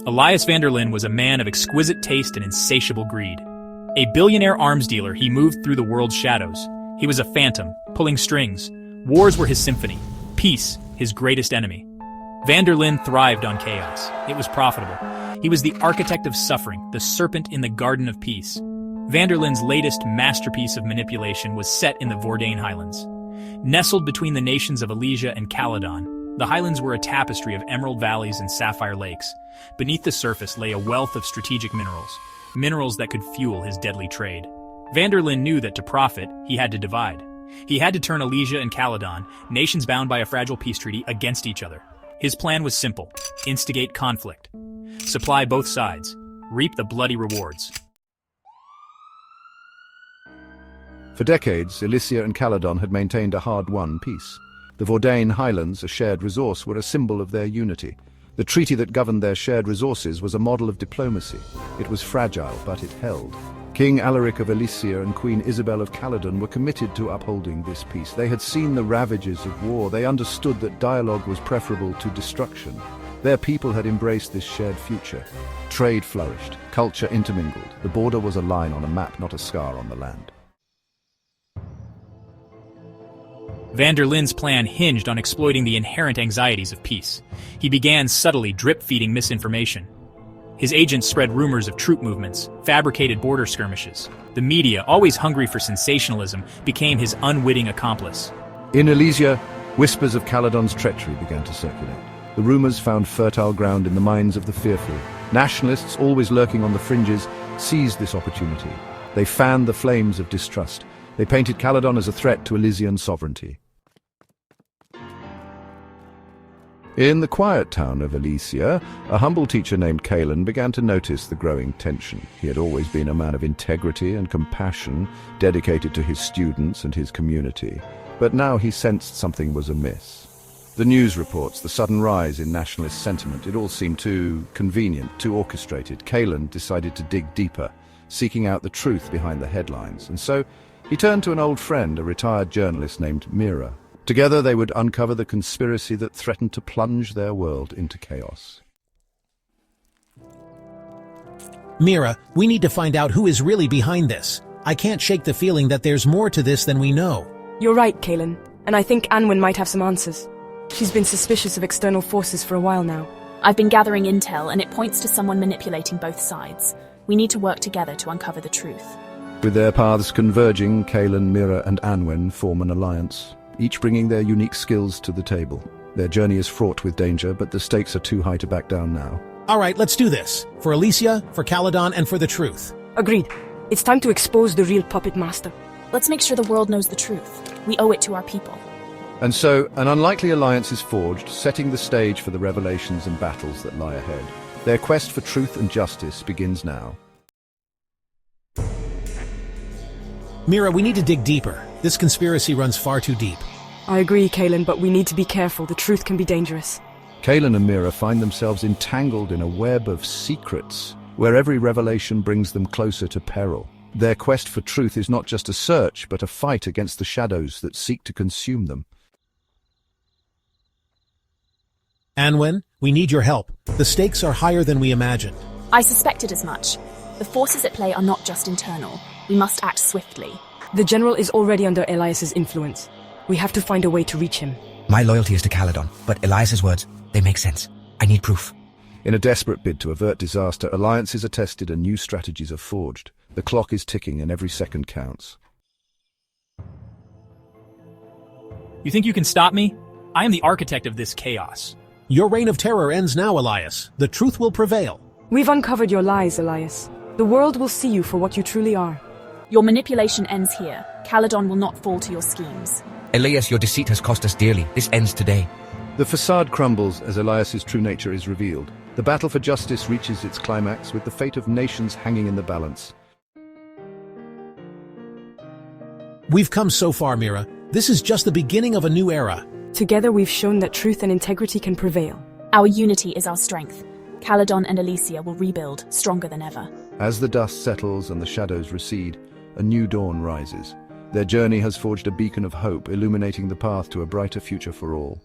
Elias van der Linde was a man of exquisite taste and insatiable greed. A billionaire arms dealer, he moved through the world's shadows. He was a phantom, pulling strings. Wars were his symphony. Peace, his greatest enemy. Van der Linde thrived on chaos. It was profitable. He was the architect of suffering, the serpent in the garden of peace. Van der Linde's latest masterpiece of manipulation was set in the Vordain Highlands. Nestled between the nations of Elysia and Caledon, the highlands were a tapestry of emerald valleys and sapphire lakes. Beneath the surface lay a wealth of strategic minerals that could fuel his deadly trade. Van der Linde knew that to profit, he had to divide. He had to turn Elysia and Caledon, nations bound by a fragile peace treaty, against each other. His plan was simple: instigate conflict. Supply both sides. Reap the bloody rewards. For decades, Elysia and Caledon had maintained a hard-won peace. The Vordain Highlands, a shared resource, were a symbol of their unity. The treaty that governed their shared resources was a model of diplomacy. It was fragile, but it held. King Alaric of Elysia and Queen Isabel of Caledon were committed to upholding this peace. They had seen the ravages of war. They understood that dialogue was preferable to destruction. Their people had embraced this shared future. Trade flourished, culture intermingled. The border was a line on a map, not a scar on the land. Van der Linde's plan hinged on exploiting the inherent anxieties of peace. He began subtly drip-feeding misinformation. His agents spread rumors of troop movements, fabricated border skirmishes. The media, always hungry for sensationalism, became his unwitting accomplice. In Elysia, whispers of Caledon's treachery began to circulate. The rumors found fertile ground in the minds of the fearful. Nationalists, always lurking on the fringes, seized this opportunity. They fanned the flames of distrust. They painted Caledon as a threat to Elysian sovereignty. In the quiet town of Elysia, a humble teacher named Caelan began to notice the growing tension. He had always been a man of integrity and compassion, dedicated to his students and his community. But now he sensed something was amiss. The news reports, the sudden rise in nationalist sentiment, it all seemed too convenient, too orchestrated. Caelan decided to dig deeper, seeking out the truth behind the headlines. And so he turned to an old friend, a retired journalist named Mira. Together they would uncover the conspiracy that threatened to plunge their world into chaos. Mira, we need to find out who is really behind this. I can't shake the feeling that there's more to this than we know. You're right, Caelan, and I think Anwen might have some answers. She's been suspicious of external forces for a while now. I've been gathering intel, and it points to someone manipulating both sides. We need to work together to uncover the truth. With their paths converging, Caelan, Mira and Anwen form an alliance, each bringing their unique skills to the table. Their journey is fraught with danger, but the stakes are too high to back down now. All right, let's do this. For Elysia, for Caledon, and for the truth. Agreed. It's time to expose the real puppet master. Let's make sure the world knows the truth. We owe it to our people. And so, an unlikely alliance is forged, setting the stage for the revelations and battles that lie ahead. Their quest for truth and justice begins now. Mira, we need to dig deeper. This conspiracy runs far too deep. I agree, Caelan, but we need to be careful. The truth can be dangerous. Caelan and Mira find themselves entangled in a web of secrets, where every revelation brings them closer to peril. Their quest for truth is not just a search, but a fight against the shadows that seek to consume them. Anwen, we need your help. The stakes are higher than we imagined. I suspected as much. The forces at play are not just internal. We must act swiftly. The general is already under Elias's influence. We have to find a way to reach him. My loyalty is to Caledon, but Elias's words, they make sense. I need proof. In a desperate bid to avert disaster, alliances are tested and new strategies are forged. The clock is ticking and every second counts. You think you can stop me? I am the architect of this chaos. Your reign of terror ends now, Elias. The truth will prevail. We've uncovered your lies, Elias. The world will see you for what you truly are. Your manipulation ends here. Caledon will not fall to your schemes. Elias, your deceit has cost us dearly. This ends today. The facade crumbles as Elias's true nature is revealed. The battle for justice reaches its climax with the fate of nations hanging in the balance. We've come so far, Mira. This is just the beginning of a new era. Together we've shown that truth and integrity can prevail. Our unity is our strength. Caledon and Elysia will rebuild, stronger than ever. As the dust settles and the shadows recede, a new dawn rises. Their journey has forged a beacon of hope, illuminating the path to a brighter future for all.